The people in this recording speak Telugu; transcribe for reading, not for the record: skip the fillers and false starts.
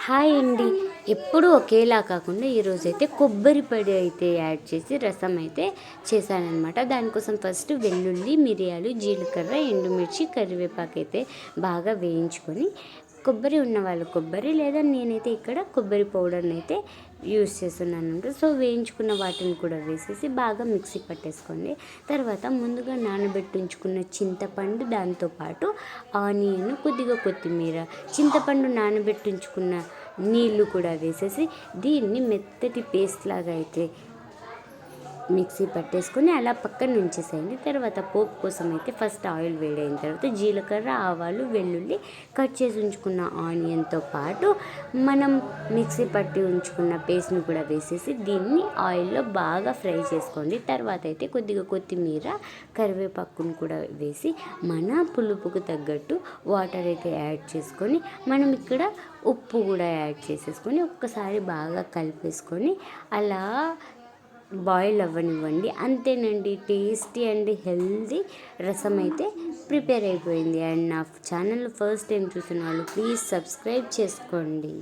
హాయ్ అండి. ఎప్పుడూ ఒకేలా కాకుండా ఈరోజైతే కొబ్బరి పొడి అయితే యాడ్ చేసి రసం అయితే చేశాననమాట. దానికోసం ఫస్ట్ వెల్లుల్లి, మిరియాలు, జీలకర్ర, ఎండుమిర్చి, కరివేపాకు అయితే బాగా వేయించుకొని, కొబ్బరి ఉన్నవాళ్ళు కొబ్బరి, లేదా నేనైతే ఇక్కడ కొబ్బరి పౌడర్ని అయితే యూస్ చేస్తున్నాను. సో వేయించుకున్న వాటిని కూడా వేసేసి బాగా మిక్సీ పట్టేసుకోండి. తర్వాత ముందుగా నానబెట్టించుకున్న చింతపండు, దాంతోపాటు ఆనియన్, కొద్దిగా కొత్తిమీర, చింతపండు నానబెట్టించుకున్న నీళ్ళు కూడా వేసేసి దీన్ని మెత్తటి పేస్ట్ లాగా అయితే మిక్సీ పట్టేసుకొని అలా పక్కన ఉంచేసేయండి. తర్వాత పోపు కోసం అయితే ఫస్ట్ ఆయిల్ వేడైన తర్వాత జీలకర్ర, ఆవాలు, వెల్లుల్లి, కట్ చేసి ఉంచుకున్న ఆనియన్తో పాటు మనం మిక్సీ పట్టి ఉంచుకున్న పేస్ట్ని కూడా వేసేసి దీన్ని ఆయిల్లో బాగా ఫ్రై చేసుకోండి. తర్వాత అయితే కొద్దిగా కొత్తిమీర, కరివేపాకును కూడా వేసి మన పులుపుకు తగ్గట్టు వాటర్ అయితే యాడ్ చేసుకొని మనం ఇక్కడ ఉప్పు కూడా యాడ్ చేసేసుకొని ఒక్కసారి బాగా కలిపేసుకొని అలా బాయిల్ అవ్వనివ్వండి. అంతేనండి, టేస్టీ అండ్ హెల్దీ రసం అయితే ప్రిపేర్ అయిపోయింది. అండ్ నా ఛానల్ ఫస్ట్ టైం చూసిన వాళ్ళు ప్లీజ్ సబ్స్క్రైబ్ చేసుకోండి.